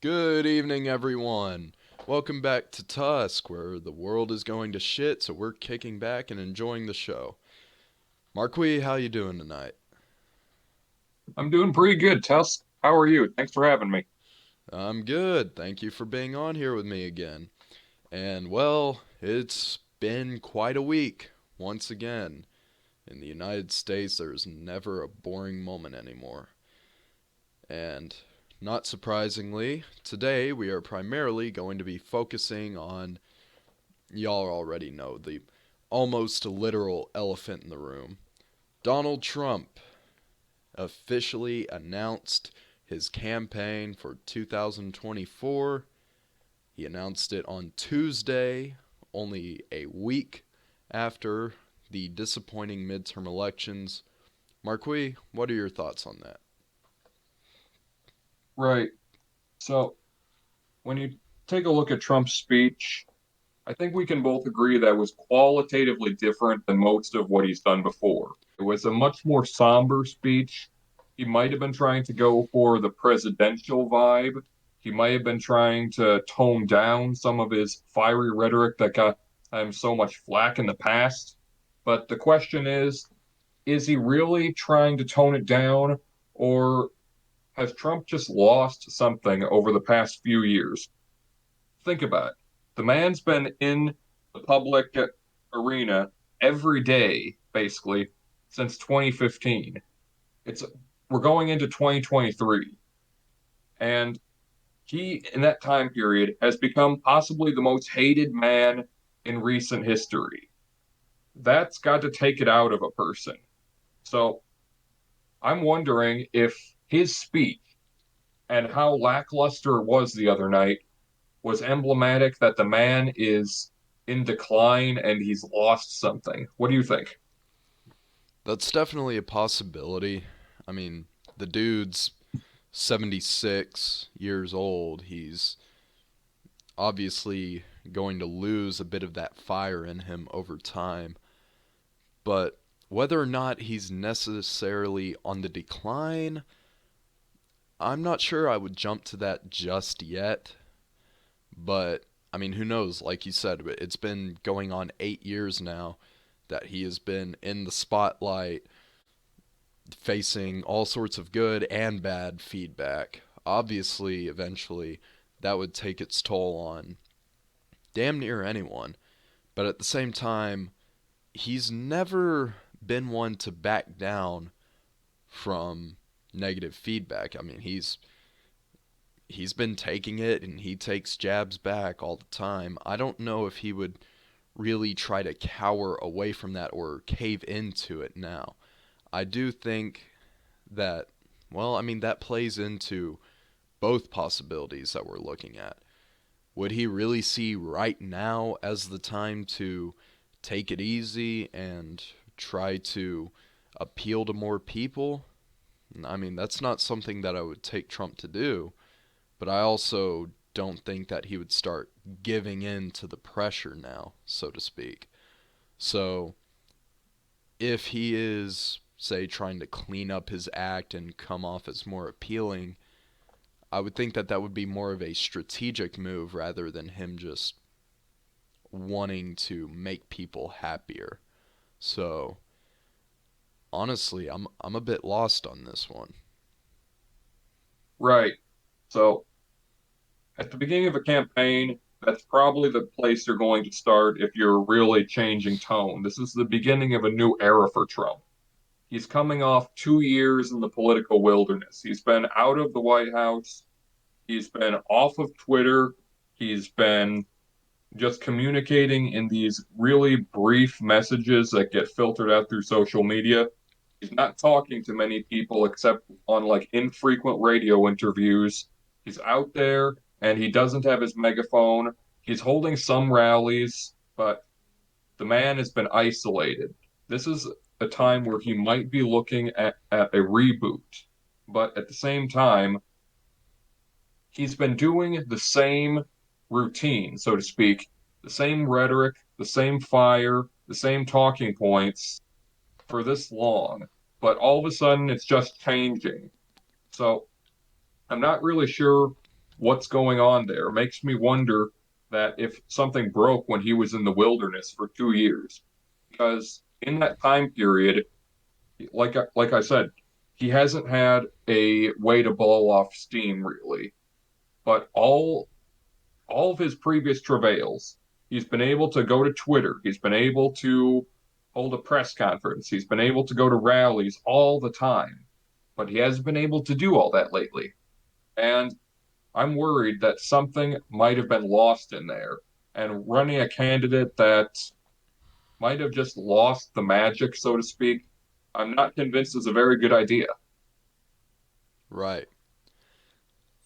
Good evening, everyone. Welcome back to Tusk, where the world is going to shit, so we're kicking back and enjoying the show. Marquis, how you doing tonight? I'm doing pretty good, Tusk. How are you? Thanks for having me. I'm good. Thank you for being on here with me again. And well, it's been quite a week once again. In the United States, there's never a boring moment anymore. And not surprisingly, today we are primarily going to be focusing on, y'all already know, the almost literal elephant in the room. Donald Trump officially announced his campaign for 2024. He announced it on Tuesday, only a week after the disappointing midterm elections. Marquis, what are your thoughts on that? Right. So, when you take a look at Trump's speech, I think we can both agree that was qualitatively different than most of what he's done before. It was a much more somber speech. He might have been trying to go for the presidential vibe. He might have been trying to tone down some of his fiery rhetoric that got him so much flack in the past. But the question is he really trying to tone it down, or has Trump just lost something over the past few years? Think about it. The man's been in the public arena every day, basically, since 2015. It's we're going into 2023, and he, in that time period, has become possibly the most hated man in recent history. That's got to take it out of a person. So I'm wondering if his speech and how lackluster it was the other night was emblematic that the man is in decline and he's lost something. What do you think? That's definitely a possibility. I mean, the dude's 76 years old. He's obviously going to lose a bit of that fire in him over time. But whether or not he's necessarily on the decline, I'm not sure I would jump to that just yet. But I mean, who knows? Like you said, it's been going on 8 years now that he has been in the spotlight, facing all sorts of good and bad feedback. Obviously, eventually, that would take its toll on damn near anyone. But at the same time, he's never been one to back down from negative feedback. I mean, he's been taking it and he takes jabs back all the time. I don't know if he would really try to cower away from that or cave into it now. I do think that, well, I mean, that plays into both possibilities that we're looking at. Would he really see right now as the time to take it easy and try to appeal to more people? I mean, that's not something that I would take Trump to do, but I also don't think that he would start giving in to the pressure now, so to speak. So, if he is, say, trying to clean up his act and come off as more appealing, I would think that that would be more of a strategic move rather than him just wanting to make people happier. So, honestly, I'm a bit lost on this one. Right. So, at the beginning of a campaign, that's probably the place you're going to start if you're really changing tone. This is the beginning of a new era for Trump. He's coming off 2 years in the political wilderness. He's been out of the White House, he's been off of Twitter, he's been just communicating in these really brief messages that get filtered out through social media. He's not talking to many people except on like infrequent radio interviews. He's out there and he doesn't have his megaphone. He's holding some rallies, but the man has been isolated. This is a time where he might be looking at a reboot, but at the same time, he's been doing the same routine, so to speak, the same rhetoric, the same fire, the same talking points for this long. But all of a sudden, it's just changing. So I'm not really sure what's going on there. It makes me wonder that if something broke when he was in the wilderness for 2 years, because in that time period, like I said, he hasn't had a way to blow off steam really. But all of his previous travails, he's been able to go to Twitter, he's been able to hold a press conference, he's been able to go to rallies all the time, but he hasn't been able to do all that lately. And I'm worried that something might have been lost in there. And running a candidate that might have just lost the magic, so to speak, I'm not convinced is a very good idea. Right.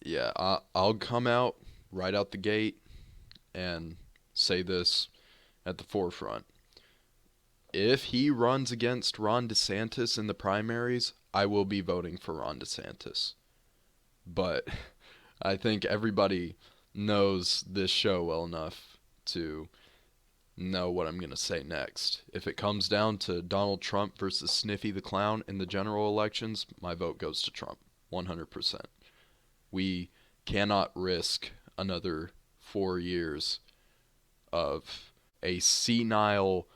Yeah, I'll come out right out the gate and say this at the forefront. If he runs against Ron DeSantis in the primaries, I will be voting for Ron DeSantis. But I think everybody knows this show well enough to know what I'm going to say next. If it comes down to Donald Trump versus Sniffy the Clown in the general elections, my vote goes to Trump. 100%. We cannot risk another 4 years of a senile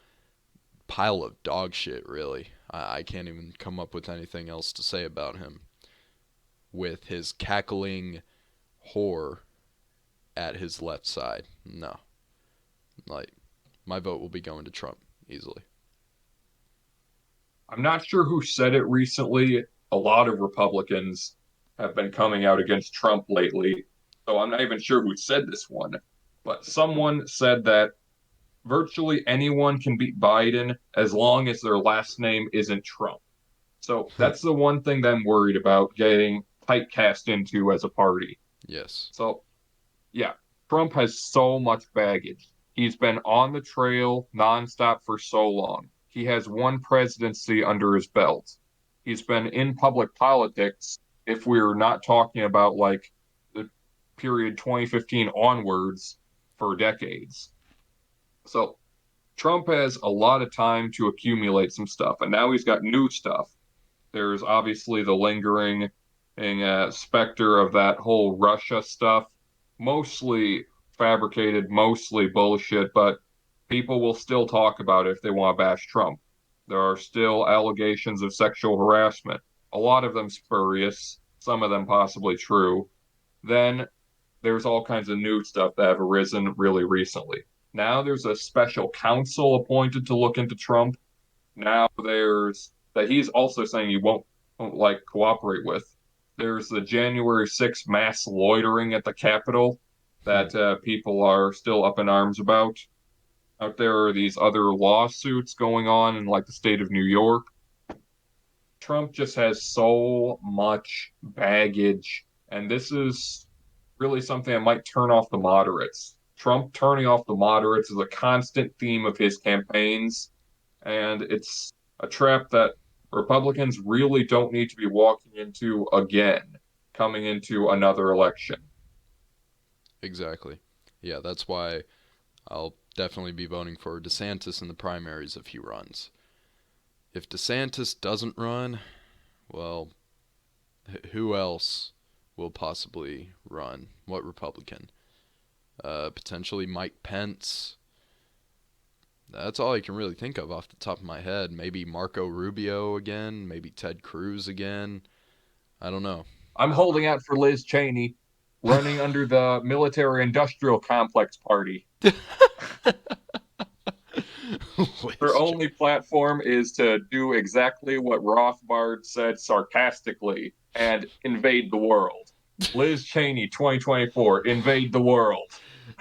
pile of dog shit, really. I can't even come up with anything else to say about him. With his cackling whore at his left side. No. Like, my vote will be going to Trump easily. I'm not sure who said it recently. A lot of Republicans have been coming out against Trump lately. So I'm not even sure who said this one. But someone said that virtually anyone can beat Biden as long as their last name isn't Trump. So that's the one thing that I'm worried about getting typecast into as a party. Yes. So, yeah, Trump has so much baggage. He's been on the trail nonstop for so long. He has one presidency under his belt. He's been in public politics, if we're not talking about like the period 2015 onwards, for decades. So Trump has a lot of time to accumulate some stuff, and now he's got new stuff. There's obviously the lingering specter of that whole Russia stuff, mostly fabricated, mostly bullshit, but people will still talk about it if they want to bash Trump. There are still allegations of sexual harassment, a lot of them spurious, some of them possibly true. Then there's all kinds of new stuff that have arisen really recently. Now there's a special counsel appointed to look into Trump. Now there's that he's also saying he won't like cooperate with. There's the January 6th mass loitering at the Capitol that people are still up in arms about. Out there are these other lawsuits going on in like the state of New York. Trump just has so much baggage, and this is really something that might turn off the moderates. Trump turning off the moderates is a constant theme of his campaigns, and it's a trap that Republicans really don't need to be walking into again, coming into another election. Exactly. Yeah, that's why I'll definitely be voting for DeSantis in the primaries if he runs. If DeSantis doesn't run, well, who else will possibly run? What Republican? Potentially Mike Pence. That's all I can really think of off the top of my head. Maybe Marco Rubio again. Maybe Ted Cruz again. I don't know. I'm holding out for Liz Cheney, running under the military industrial complex party. Her only platform is to do exactly what Rothbard said sarcastically and invade the world. Liz Cheney, 2024, invade the world.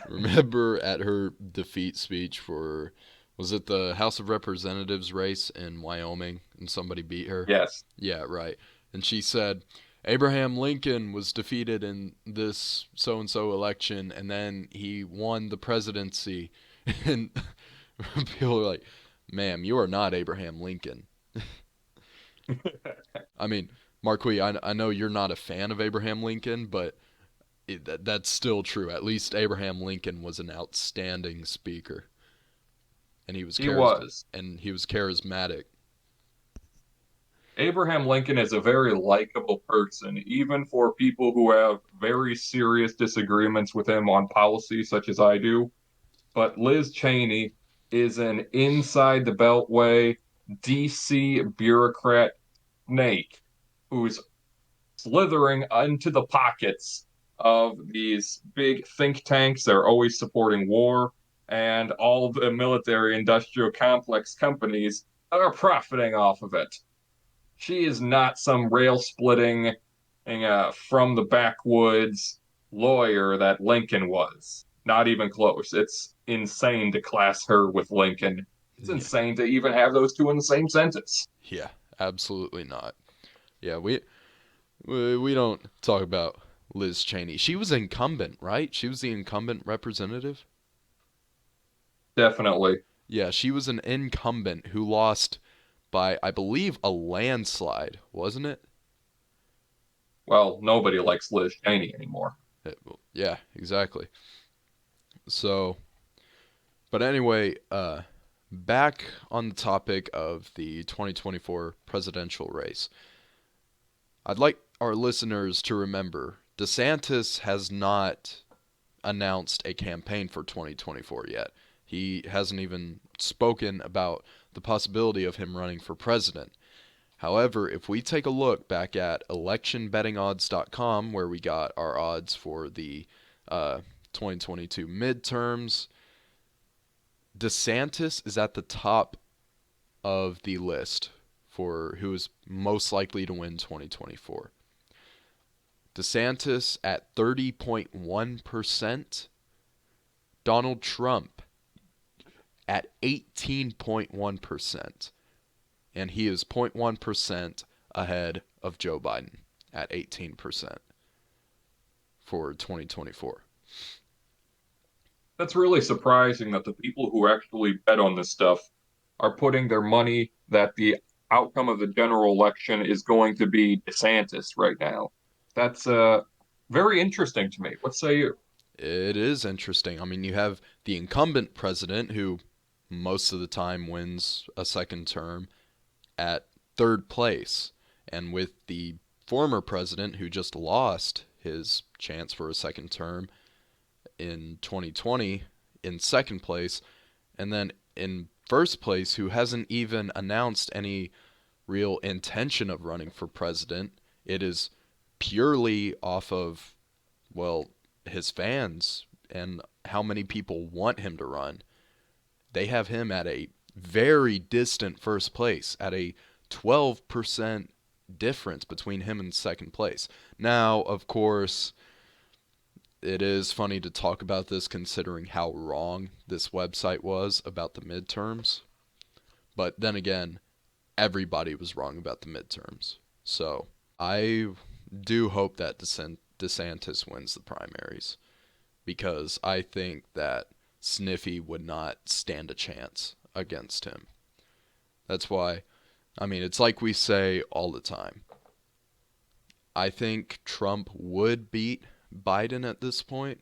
Remember at her defeat speech for, was it the House of Representatives race in Wyoming and somebody beat her? Yes. Yeah, right. And she said, Abraham Lincoln was defeated in this so and so election and then he won the presidency. And people are like, ma'am, you are not Abraham Lincoln. I mean, Marquis, I know you're not a fan of Abraham Lincoln, but that's still true. At least Abraham Lincoln was an outstanding speaker, and He was. he was charismatic. Abraham Lincoln is a very likable person, even for people who have very serious disagreements with him on policy, such as I do. But Liz Cheney is an inside the Beltway DC bureaucrat snake who's slithering into the pockets of these big think tanks. They're always supporting war, and all the military industrial complex companies are profiting off of it. She is not some rail splitting from the backwoods lawyer that Lincoln was. Not even close. It's insane to class her with Lincoln. It's Yeah. insane to even have those two in the same sentence. Yeah, absolutely not. Yeah, we don't talk about Liz Cheney. She was incumbent, right? She was the incumbent representative. Definitely. Yeah, she was an incumbent who lost by, I believe, a landslide, wasn't it? Well, nobody likes Liz Cheney anymore. Yeah, exactly. So, but anyway, back on the topic of the 2024 presidential race. I'd like our listeners to remember DeSantis has not announced a campaign for 2024 yet. He hasn't even spoken about the possibility of him running for president. However, if we take a look back at electionbettingodds.com, where we got our odds for the 2022 midterms, DeSantis is at the top of the list for who is most likely to win 2024. DeSantis at 30.1%, Donald Trump at 18.1%, and he is 0.1% ahead of Joe Biden at 18% for 2024. That's really surprising that the people who actually bet on this stuff are putting their money that the outcome of the general election is going to be DeSantis right now. That's very interesting to me. What say you? It is interesting. I mean, you have the incumbent president who most of the time wins a second term at third place, and with the former president who just lost his chance for a second term in 2020 in second place, and then in first place who hasn't even announced any real intention of running for president. It is purely off of, well, his fans and how many people want him to run. They have him at a very distant first place, at a 12% difference between him and second place. Now, of course, it is funny to talk about this considering how wrong this website was about the midterms. But then again, everybody was wrong about the midterms. So I do hope that DeSantis wins the primaries because I think that Sniffy would not stand a chance against him. That's why, I mean, it's like we say all the time. I think Trump would beat Biden at this point,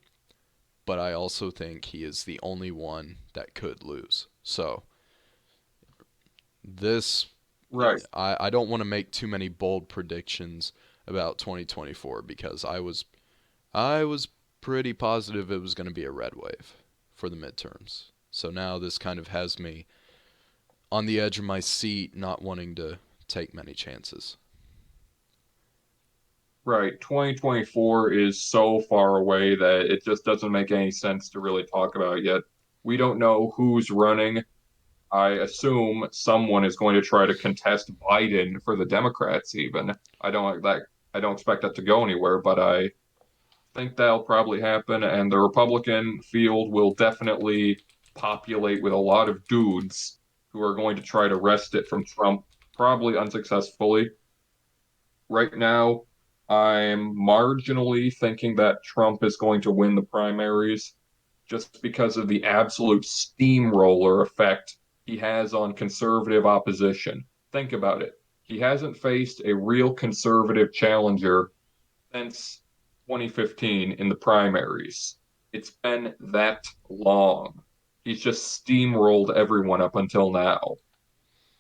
but I also think he is the only one that could lose. So, this, Right. I don't want to make too many bold predictions about 2024 because I was pretty positive it was going to be a red wave for the midterms. So now this kind of has me on the edge of my seat, not wanting to take many chances. Right. 2024 is so far away that it just doesn't make any sense to really talk about it yet. We don't know who's running. I assume someone is going to try to contest Biden for the Democrats even. I don't expect that to go anywhere, but I think that'll probably happen, and the Republican field will definitely populate with a lot of dudes who are going to try to wrest it from Trump, probably unsuccessfully. Right now, I'm marginally thinking that Trump is going to win the primaries just because of the absolute steamroller effect he has on conservative opposition. Think about it. He hasn't faced a real conservative challenger since 2015 in the primaries. It's been that long. He's just steamrolled everyone up until now.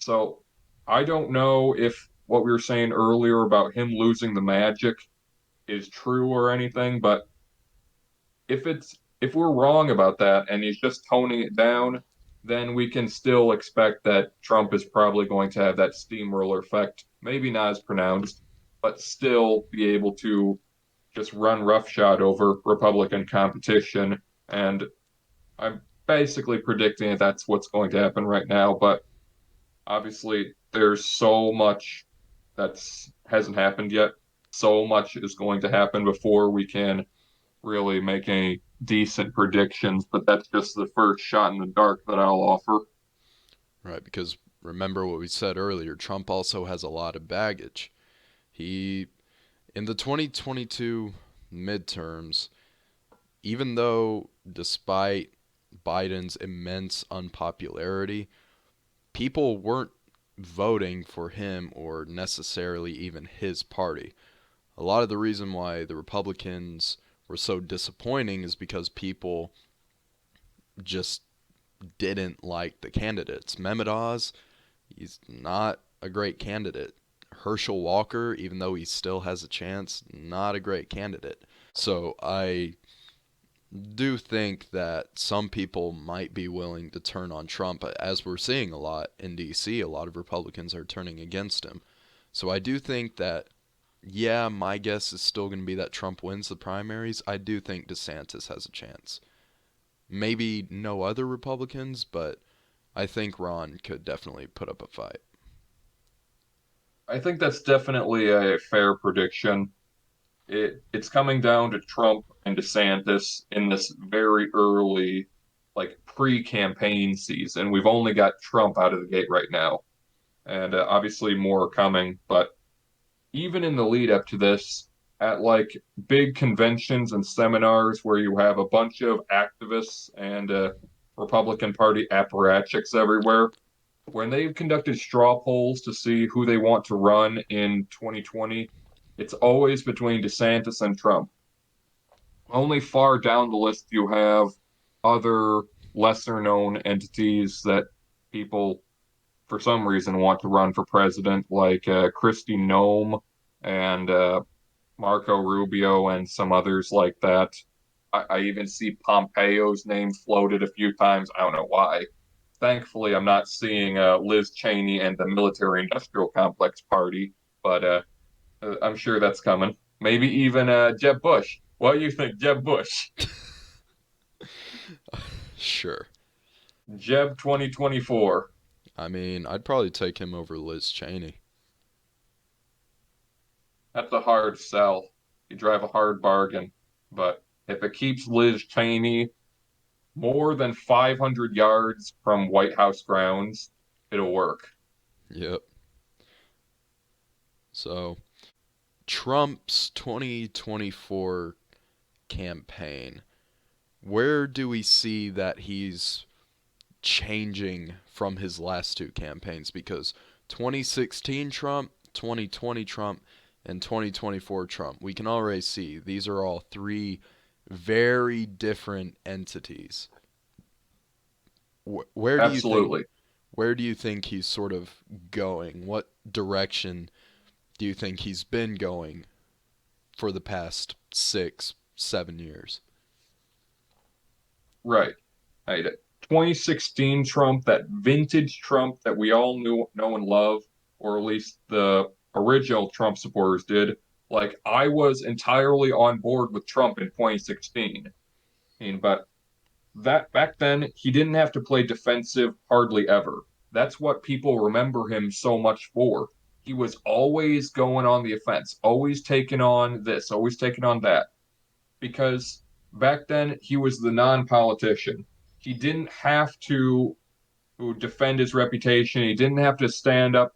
So I don't know if what we were saying earlier about him losing the magic is true or anything, but if we're wrong about that and he's just toning it down, then we can still expect that Trump is probably going to have that steamroller effect, maybe not as pronounced, but still be able to just run roughshod over Republican competition. And I'm basically predicting that that's what's going to happen right now. But obviously, there's so much that's hasn't happened yet. So much is going to happen before we can really make any decent predictions, but that's just the first shot in the dark that I'll offer. Right? Because remember what we said earlier, Trump also has a lot of baggage. He, in the 2022 midterms, even though despite Biden's immense unpopularity, people weren't voting for him or necessarily even his party. A lot of the reason why the Republicans were so disappointing is because people just didn't like the candidates. Mehmet Oz, he's not a great candidate. Herschel Walker, even though he still has a chance, not a great candidate. So I do think that some people might be willing to turn on Trump, as we're seeing a lot in D.C. A lot of Republicans are turning against him. So I do think that, yeah, my guess is still going to be that Trump wins the primaries. I do think DeSantis has a chance. Maybe no other Republicans, but I think Ron could definitely put up a fight. I think that's definitely a fair prediction. It's coming down to Trump and DeSantis in this very early, like pre-campaign season. We've only got Trump out of the gate right now, and obviously more are coming. But even in the lead up to this, at like big conventions and seminars where you have a bunch of activists and Republican Party apparatchiks everywhere, when they've conducted straw polls to see who they want to run in 2020, it's always between DeSantis and Trump. Only far down the list you have other lesser known entities that people, for some reason, want to run for president, like Kristi Noem and Marco Rubio and some others like that. I even see Pompeo's name floated a few times. I don't know why. Thankfully, I'm not seeing Liz Cheney and the military industrial complex party, but I'm sure that's coming. Maybe even Jeb Bush. What do you think, Jeb Bush? Sure. Jeb 2024. I mean, I'd probably take him over Liz Cheney. That's a hard sell. You drive a hard bargain. But if it keeps Liz Cheney more than 500 yards from White House grounds, it'll work. Yep. So, Trump's 2024 campaign, where do we see that he's changing from his last two campaigns? Because 2016 Trump, 2020 Trump, and 2024 Trump, we can already see these are all three very different entities. Where do you think Absolutely. where do you think he's sort of going? What direction do you think he's been going for the past 6, 7 years? Right. Right. 2016 Trump, that vintage Trump that we all know and love, or at least the original Trump supporters did. Like I was entirely on board with Trump in 2016. But that back then he didn't have to play defensive hardly ever. That's what people remember him so much for. He was always going on the offense, always taking on this, always taking on that. Because back then he was the non-politician. He didn't have to defend his reputation. He didn't have to stand up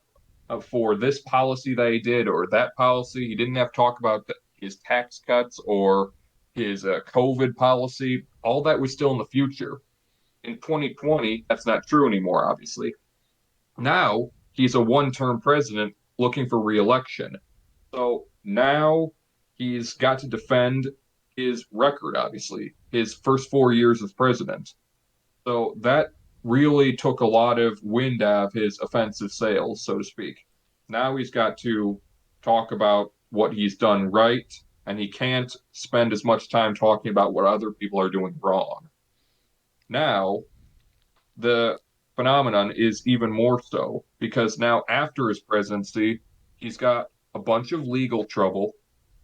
for this policy that he did or that policy. He didn't have to talk about his tax cuts or his COVID policy. All that was still in the future. In 2020, that's not true anymore, obviously. Now he's a one-term president looking for re-election. So now he's got to defend his record, obviously, his first 4 years as president. So that really took a lot of wind out of his offensive sails, so to speak. Now he's got to talk about what he's done right, and he can't spend as much time talking about what other people are doing wrong. Now, the phenomenon is even more so because now, after his presidency, he's got a bunch of legal trouble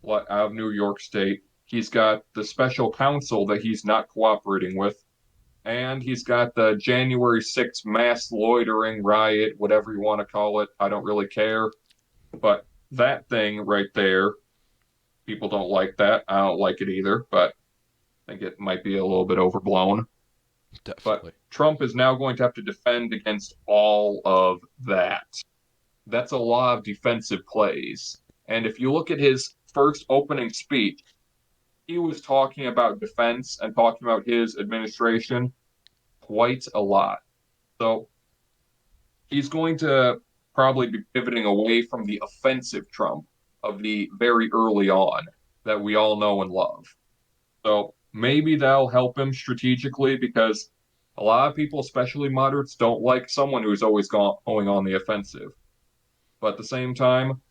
out of New York State. He's got the special counsel that he's not cooperating with, and he's got the January 6th mass loitering riot, whatever you want to call it. I don't really care. But that thing right there, people don't like that. I don't like it either, but I think it might be a little bit overblown. But Definitely. Trump is now going to have to defend against all of that. That's a lot of defensive plays. And if you look at his first opening speech, he was talking about defense and talking about his administration quite a lot. So he's going to probably be pivoting away from the offensive Trump of the very early on that we all know and love. So maybe that'll help him strategically because a lot of people, especially moderates, don't like someone who's always going on the offensive. But at the same time,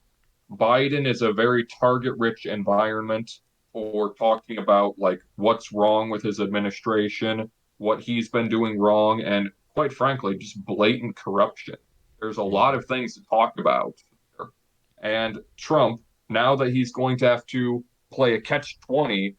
Biden is a very target-rich environment for talking about like what's wrong with his administration, what he's been doing wrong, and quite frankly, just blatant corruption. There's a lot Hmm. of things to talk about. And Trump, now that he's going to have to play a catch 20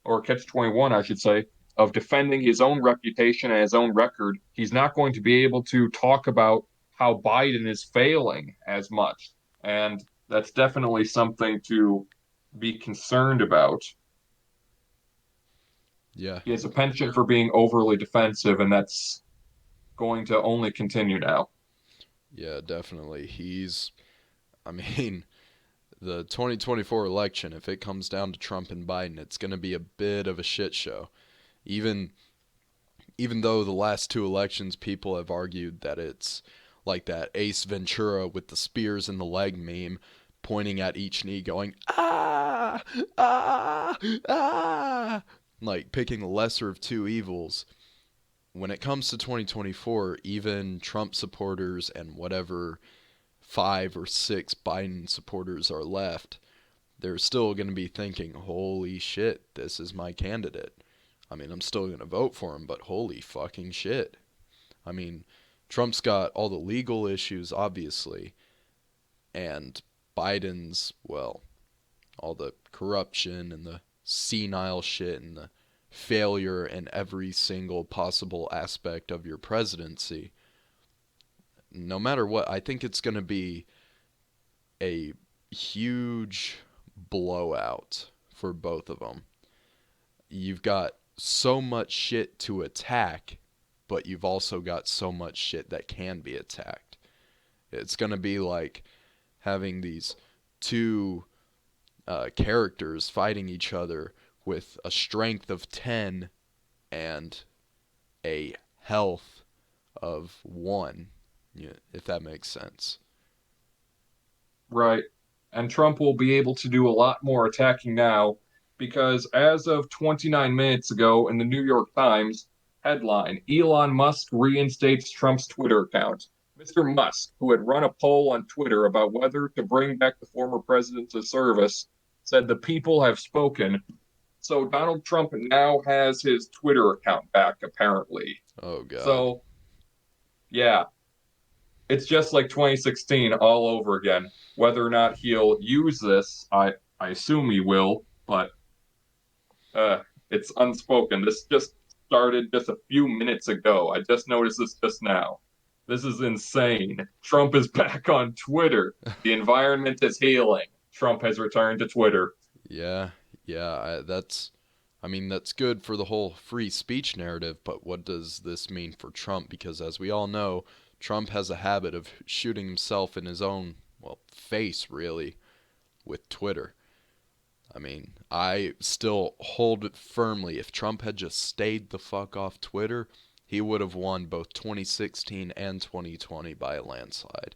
or catch 21, I should say, of defending his own reputation and his own record, he's not going to be able to talk about how Biden is failing as much. And that's definitely something to be concerned about. Yeah. He has a penchant for being overly defensive, and that's going to only continue now. Yeah, definitely. I mean, the 2024 election, if it comes down to Trump and Biden, it's going to be a bit of a shit show. Even even though the last two elections people have argued that it's like that Ace Ventura with the spears in the leg meme pointing at each knee going ah ah ah like picking the lesser of two evils. When it comes to 2024, even Trump supporters and whatever five or six Biden supporters are left, they're still going to be thinking, holy shit, this is my candidate. I mean, I'm still going to vote for him, but holy fucking shit. I mean, Trump's got all the legal issues, obviously, and Biden's, well, all the corruption and the senile shit and the failure in every single possible aspect of your presidency. No matter what, I think it's going to be a huge blowout for both of them. You've got so much shit to attack, but you've also got so much shit that can be attacked. It's going to be like having these two characters fighting each other with a strength of 10 and a health of 1, if that makes sense. Right. And Trump will be able to do a lot more attacking now because as of 29 minutes ago in the New York Times, headline Elon Musk reinstates Trump's Twitter account. Mr. Musk, who had run a poll on Twitter about whether to bring back the former president to service, said the people have spoken. So Donald Trump now has his Twitter account back, apparently. Oh, God. So, yeah, it's just like 2016 all over again. Whether or not he'll use this, I assume he will, but uh, it's unspoken. This just started just a few minutes ago. I just noticed this just now. This is insane. Trump is back on Twitter. The environment is healing. Trump has returned to Twitter. Yeah, yeah, I mean, that's good for the whole free speech narrative, but what does this mean for Trump? Because as we all know, Trump has a habit of shooting himself in his own, well, face, really, with Twitter. I mean, I still hold it firmly. If Trump had just stayed the fuck off Twitter, he would have won both 2016 and 2020 by a landslide.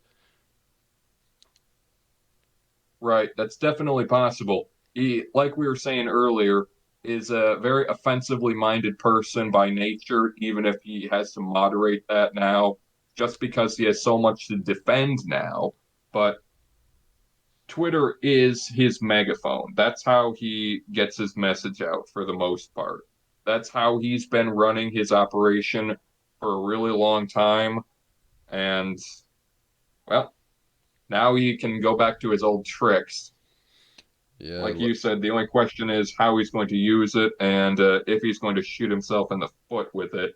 Right, that's definitely possible. He, like we were saying earlier, is a very offensively minded person by nature, even if he has to moderate that now, just because he has so much to defend now. But Twitter is his megaphone. That's how he gets his message out for the most part. That's how he's been running his operation for a really long time. And, well, now he can go back to his old tricks. Yeah, Like you said, the only question is how he's going to use it and if he's going to shoot himself in the foot with it.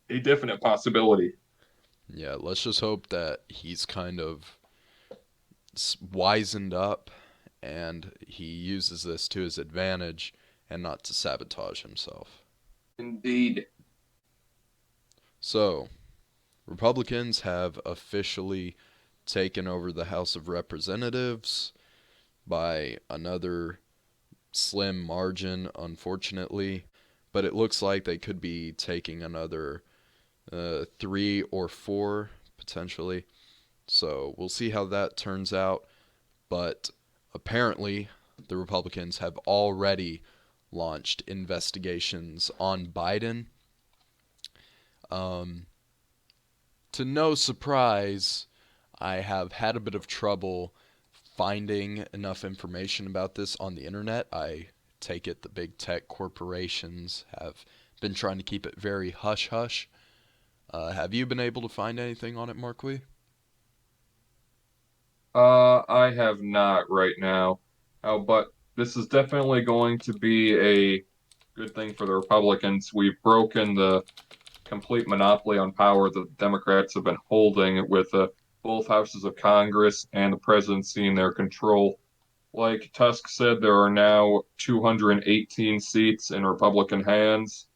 A definite possibility. yeah, let's just hope that he's kind of wizened up and he uses this to his advantage and not to sabotage himself. Indeed. So, Republicans have officially taken over the House of Representatives by another slim margin, unfortunately. But it looks like they could be taking another 3 or 4 potentially. So we'll see how that turns out. But apparently, the Republicans have already launched investigations on Biden. Um, to no surprise, I have had a bit of trouble finding enough information about this on the internet. I take it the big tech corporations have been trying to keep it very hush hush. Have you been able to find anything on it, Marquis? I have not right now. Oh, but this is definitely going to be a good thing for the Republicans. We've broken the complete monopoly on power that the Democrats have been holding with both houses of Congress and the presidency in their control. Like Tusk said, there are now 218 seats in Republican hands,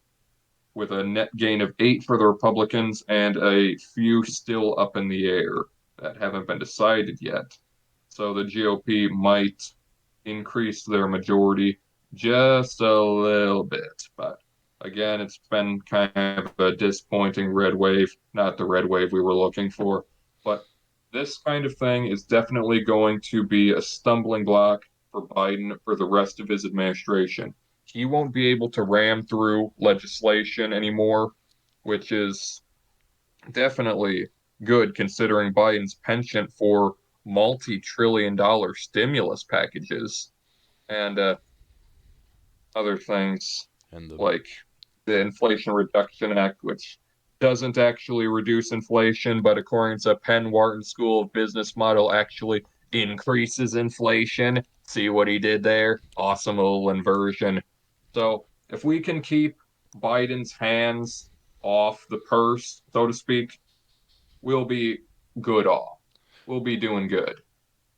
with a net gain of 8 for the Republicans and a few still up in the air that haven't been decided yet. So the GOP might increase their majority just a little bit. But again, it's been kind of a disappointing red wave, not the red wave we were looking for. But this kind of thing is definitely going to be a stumbling block for Biden for the rest of his administration. He won't be able to ram through legislation anymore, which is definitely good considering Biden's penchant for multi-trillion dollar stimulus packages and other things And the like the Inflation Reduction Act, which doesn't actually reduce inflation, but according to Penn Wharton School of Business model, actually increases inflation. See what he did there? Awesome little inversion. So if we can keep Biden's hands off the purse, so to speak, we'll be good off. We'll be doing good.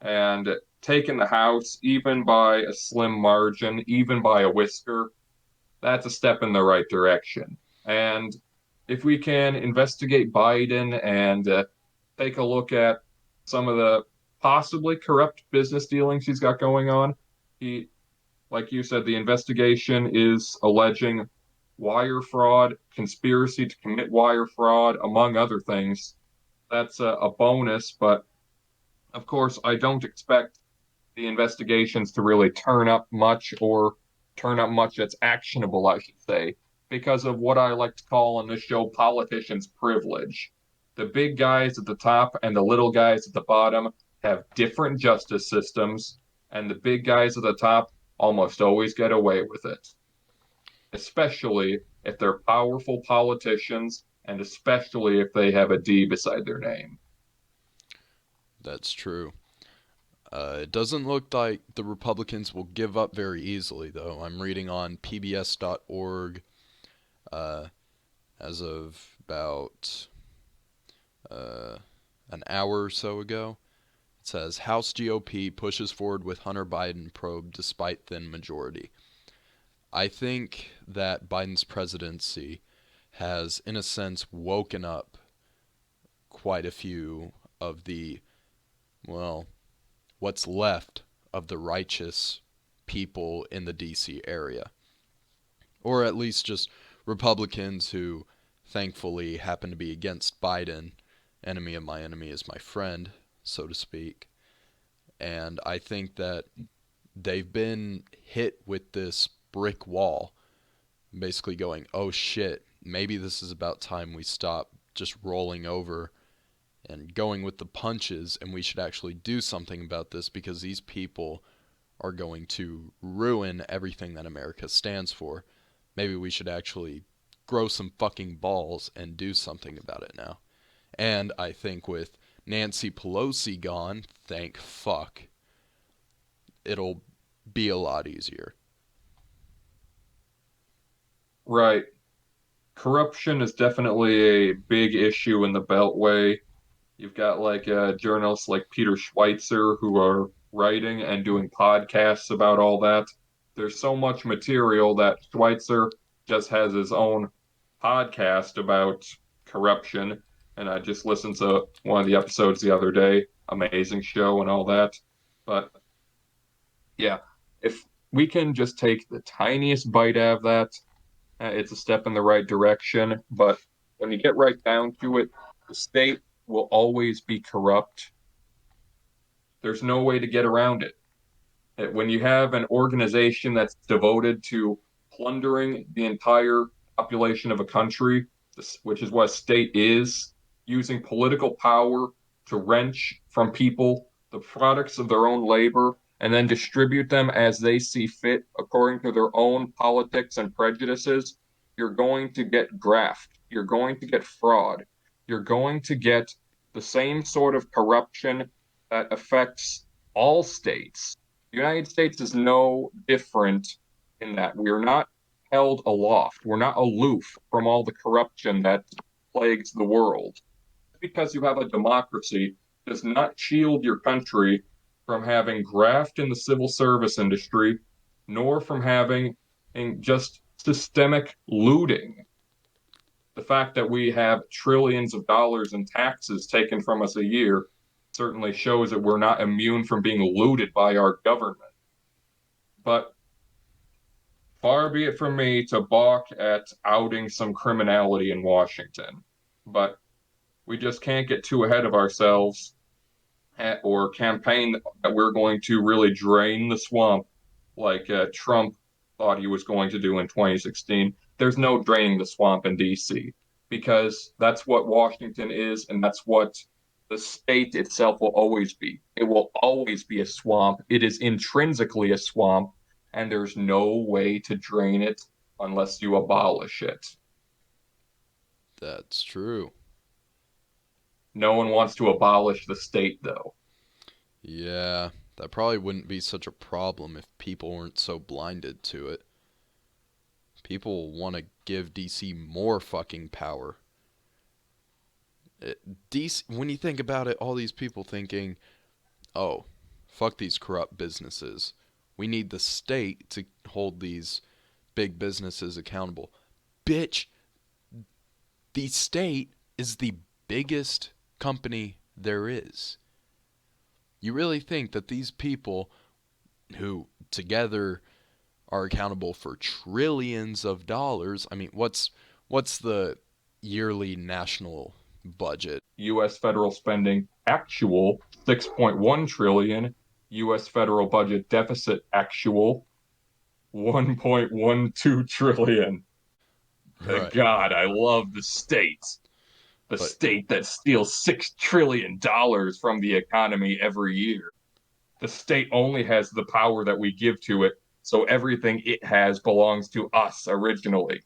And taking the House, even by a slim margin, even by a whisker, that's a step in the right direction. And if we can investigate Biden and take a look at some of the possibly corrupt business dealings he's got going on, he, like you said, the investigation is alleging wire fraud, conspiracy to commit wire fraud, among other things. That's a bonus, but of course, I don't expect the investigations to really turn up much or turn up much that's actionable, I should say, because of what I like to call on this show politicians' privilege. The big guys at the top and the little guys at the bottom have different justice systems, and the big guys at the top almost always get away with it, especially if they're powerful politicians and especially if they have a D beside their name. That's true. It doesn't look like the Republicans will give up very easily, though. I'm reading on pbs.org uh, as of about uh, an hour or so ago. It says House GOP pushes forward with Hunter Biden probe despite thin majority. I think that Biden's presidency has, in a sense, woken up quite a few of the, well, what's left of the righteous people in the DC area. Or at least just Republicans who thankfully happen to be against Biden. Enemy of my enemy is my friend, so to speak. And I think that they've been hit with this brick wall, basically going, oh shit, maybe this is about time we stop just rolling over and going with the punches, and we should actually do something about this because these people are going to ruin everything that America stands for. Maybe we should actually grow some fucking balls and do something about it now. And I think with Nancy Pelosi gone, thank fuck, it'll be a lot easier. Right. Corruption is definitely a big issue in the Beltway. You've got like journalists like Peter Schweitzer who are writing and doing podcasts about all that. There's so much material that Schweitzer just has his own podcast about corruption. And I just listened to one of the episodes the other day. Amazing show and all that. But yeah, if we can just take the tiniest bite out of that, it's a step in the right direction. But when you get right down to it, the state will always be corrupt. There's no way to get around it. When you have an organization that's devoted to plundering the entire population of a country, which is what a state is, using political power to wrench from people the products of their own labor and then distribute them as they see fit according to their own politics and prejudices, you're going to get graft. You're going to get fraud. You're going to get the same sort of corruption that affects all states. The United States is no different in that we are not held aloft. We're not aloof from all the corruption that plagues the world. Because you have a democracy does not shield your country from having graft in the civil service industry, nor from having just systemic looting. The fact that we have trillions of dollars in taxes taken from us a year certainly shows that we're not immune from being looted by our government. But far be it from me to balk at outing some criminality in Washington. But we just can't get too ahead of ourselves or campaign that we're going to really drain the swamp like Trump thought he was going to do in 2016. There's no draining the swamp in DC because that's what Washington is and that's what the state itself will always be. It will always be a swamp. It is intrinsically a swamp, and there's no way to drain it unless you abolish it. That's true. No one wants to abolish the state, though. Yeah, that probably wouldn't be such a problem if people weren't so blinded to it. People want to give DC more fucking power. DC, when you think about it, all these people thinking, oh, fuck these corrupt businesses. We need the state to hold these big businesses accountable. Bitch, the state is the biggest company there is. You really think that these people who together are accountable for trillions of dollars, I mean, what's the yearly national budget? US federal spending actual 6.1 trillion, US federal budget deficit actual 1.12 trillion. Right. God, I love the state. The But state that steals $6 trillion from the economy every year. The state only has the power that we give to it, so everything it has belongs to us originally.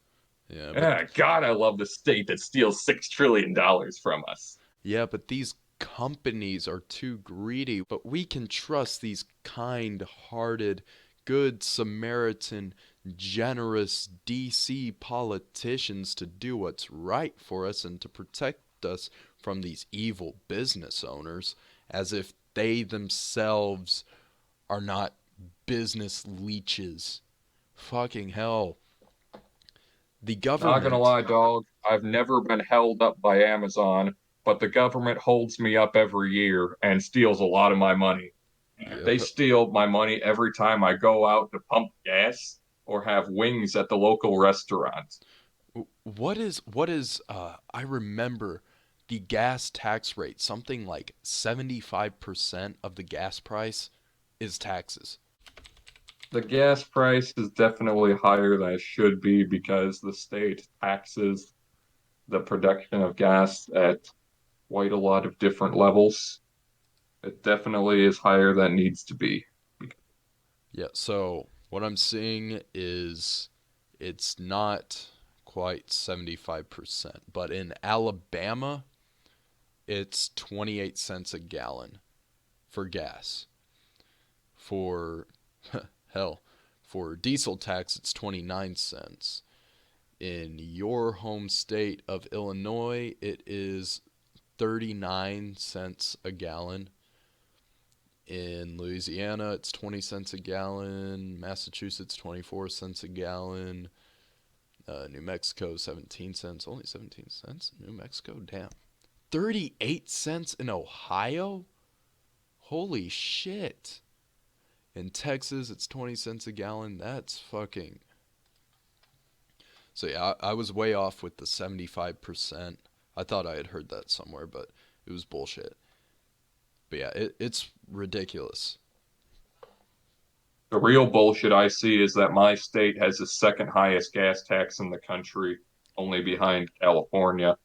yeah, but God, I love the state that steals $6 trillion from us. yeah, but these companies are too greedy, but we can trust these kind-hearted, good Samaritan, generous DC politicians to do what's right for us and to protect us from these evil business owners as if they themselves are not business leeches. Fucking hell. The Not gonna government. lie, dog, I've never been held up by Amazon, but the government holds me up every year and steals a lot of my money. They Yep. steal my money every time I go out to pump gas or have wings at the local restaurant. What is I remember the gas tax rate, something like 75% of the gas price is taxes. The gas price is definitely higher than it should be because the state taxes the production of gas at quite a lot of different levels. It definitely is higher than it needs to be. Yeah, so what I'm seeing is it's not quite 75%, but in Alabama, it's 28 cents a gallon for gas. For hell, for diesel tax, it's 29 cents. In your home state of Illinois, it is 39 cents a gallon. In Louisiana, it's 20 cents a gallon. Massachusetts, 24 cents a gallon. New Mexico, 17 cents. Only 17 cents? New Mexico? Damn. 38 cents in Ohio? Holy shit. In Texas, it's 20 cents a gallon. That's fucking. So, yeah, I was way off with the 75%. I thought I had heard that somewhere, but it was bullshit. But yeah, it's ridiculous. The real bullshit I see is that my state has the second highest gas tax in the country, only behind California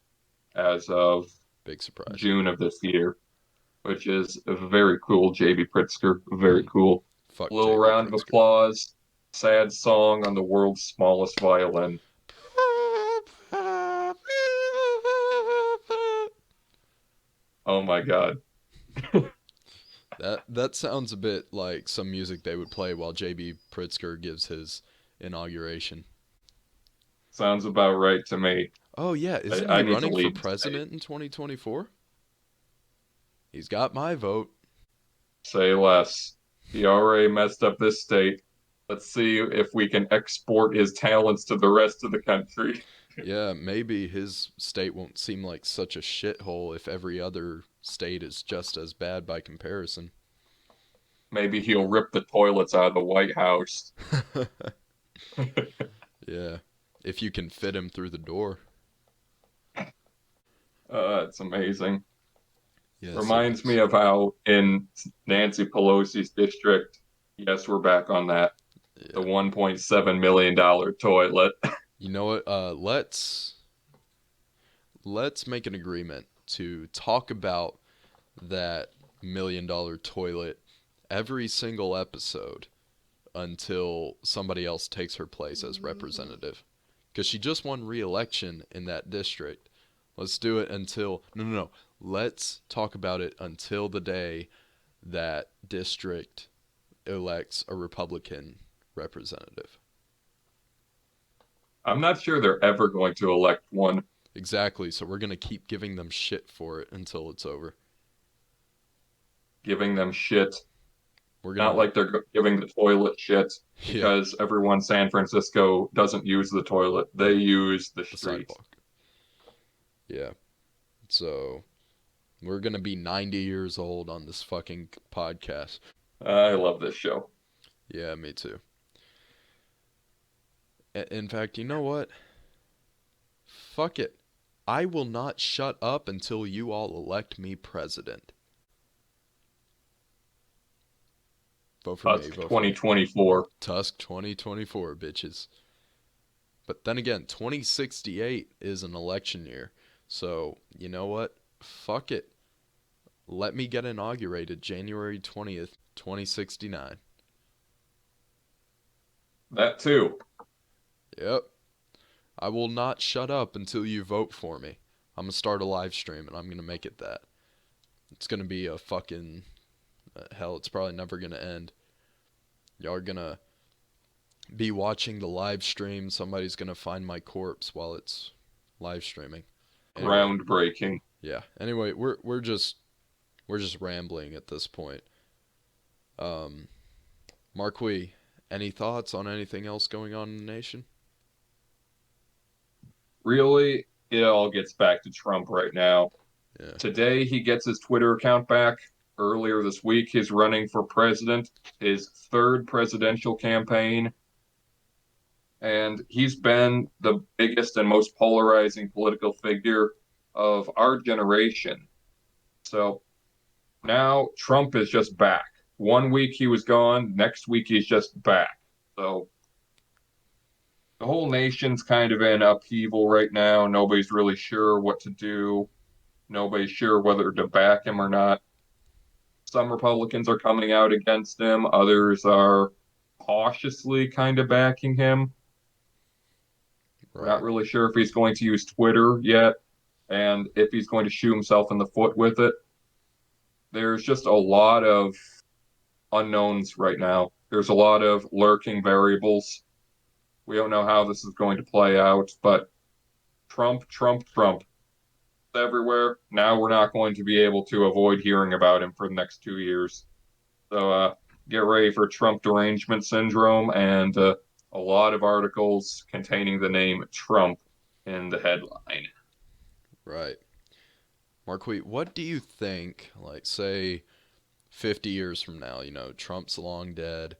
as of Big surprise. June of this year, which is very cool, JB Pritzker. Very cool. A Fuck little JB round of Pritzker. applause. Sad song on the world's smallest violin. Oh my God. That sounds a bit like some music they would play while JB Pritzker gives his inauguration. Sounds about right to me. Oh yeah, isn't I he need to running for leave the state. president in 2024? He's got my vote. Say less. He already messed up this state. Let's see if we can export his talents to the rest of the country. Yeah, maybe his state won't seem like such a shithole if every other state is just as bad by comparison. Maybe he'll rip the toilets out of the White House. Yeah, if you can fit him through the door. It's amazing. Yes, it Reminds me is. of how in Nancy Pelosi's district, yes, we're back on that, the Yeah. $1.7 million toilet. You know what? Let's make an agreement to talk about that $1 million toilet every single episode until somebody else takes her place as representative. Because she just won re-election in that district. Let's do it until no. Let's talk about it until the day that district elects a Republican representative. I'm not sure they're ever going to elect one, Exactly. So we're gonna keep giving them shit for it until it's over. giving them shit. We're Not gonna like they're giving the toilet shit yeah, because everyone in San Francisco doesn't use the toilet. They use the the street. sidewalk. Yeah. So we're gonna be 90 years old on this fucking podcast. I love this show. Yeah, me too. In fact, you know what? Fuck it. I will not shut up until you all elect me president. Vote for me. Tusk Vote for me. 2024. Tusk 2024, bitches. But then again, 2068 is an election year. So, you know what? Fuck it. Let me get inaugurated January 20th, 2069. That too. Yep. I will not shut up until you vote for me. I'm going to start a live stream and I'm going to make it that. It's going to be a fucking hell. It's probably never going to end. Y'all are going to be watching the live stream. Somebody's going to find my corpse while it's live streaming. Anyway, Groundbreaking. yeah. Anyway, we're just rambling at this point. Um Marquis, any thoughts on anything else going on in the nation? Really, it all gets back to Trump right now. Yeah. Today, he gets his Twitter account back. Earlier this week, he's running for president, his third presidential campaign. And he's been the biggest and most polarizing political figure of our generation. So now Trump is just back. One week he was gone, next week he's just back. So the whole nation's kind of in upheaval right now. Nobody's really sure what to do. Nobody's sure whether to back him or not. Some Republicans are coming out against him, others are cautiously kind of backing him. We're not Right. really sure if he's going to use Twitter yet and if he's going to shoot himself in the foot with it. There's just a lot of unknowns right now. There's a lot of lurking variables. We don't know how this is going to play out, but Trump, Trump, Trump everywhere. Now we're not going to be able to avoid hearing about him for the next 2 years. So get ready for Trump derangement syndrome and a lot of articles containing the name Trump in the headline. Right. Marquis, what do you think, like, say, 50 years from now, Trump's long dead,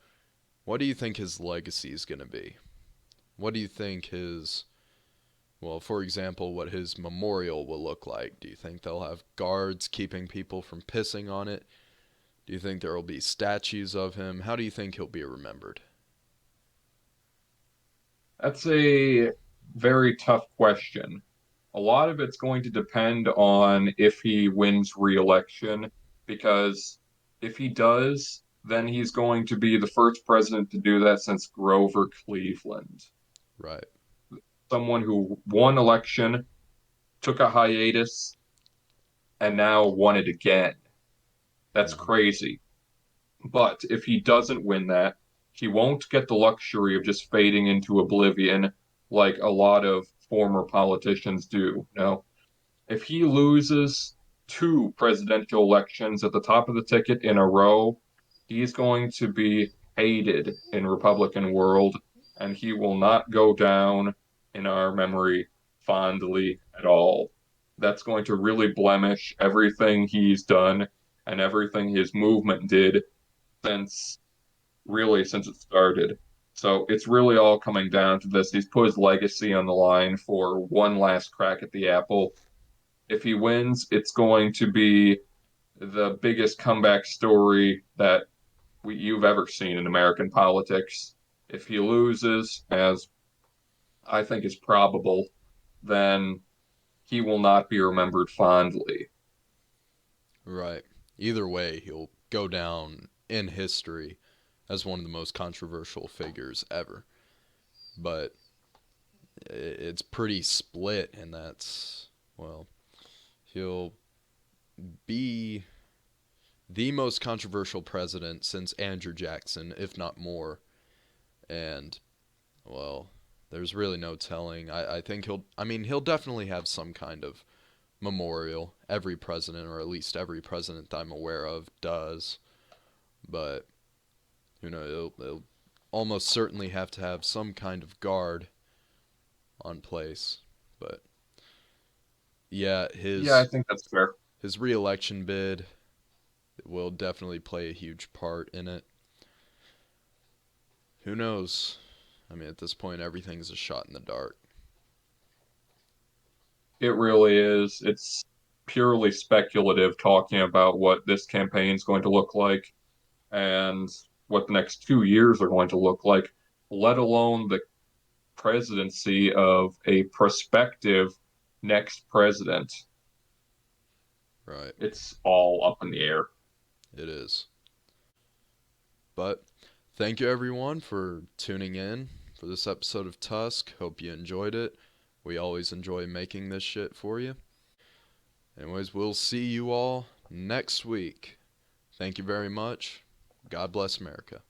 what do you think his legacy is going to be? What do you think for example, what his memorial will look like? Do you think they'll have guards keeping people from pissing on it? Do you think there will be statues of him? How do you think he'll be remembered? That's a very tough question. A lot of it's going to depend on if he wins re-election, because if he does, then he's going to be the first president to do that since Grover Cleveland. Right. Someone who won election, took a hiatus, and now won it again. That's Hmm. crazy. But if he doesn't win that, he won't get the luxury of just fading into oblivion like a lot of former politicians do. No, if he loses two presidential elections at the top of the ticket in a row, he's going to be hated in Republican world, and he will not go down in our memory fondly at all. That's going to really blemish everything he's done and everything his movement did since since it started. So it's really all coming down to this. He's put his legacy on the line for one last crack at the apple. If he wins, it's going to be the biggest comeback story that you've ever seen in American politics. If he loses, as I think is probable, then he will not be remembered fondly. Right. Either way, he'll go down in history as one of the most controversial figures ever. But it's pretty split, and well, he'll be the most controversial president since Andrew Jackson, if not more. And, well, there's really no telling. I think he'll definitely have some kind of memorial. Every president, or at least every president that I'm aware of, does. But, it'll almost certainly have to have some kind of guard on place. But, yeah, Yeah, I his think that's fair. his reelection bid will definitely play a huge part in it. Who knows? I mean, at this point, everything's a shot in the dark. It really is. It's purely speculative talking about what this campaign is going to look like and what the next 2 years are going to look like, let alone the presidency of a prospective next president. Right. It's all up in the air. It is. But thank you everyone for tuning in for this episode of Tusk. Hope you enjoyed it. We always enjoy making this shit for you. Anyways, we'll see you all next week. Thank you very much. God bless America.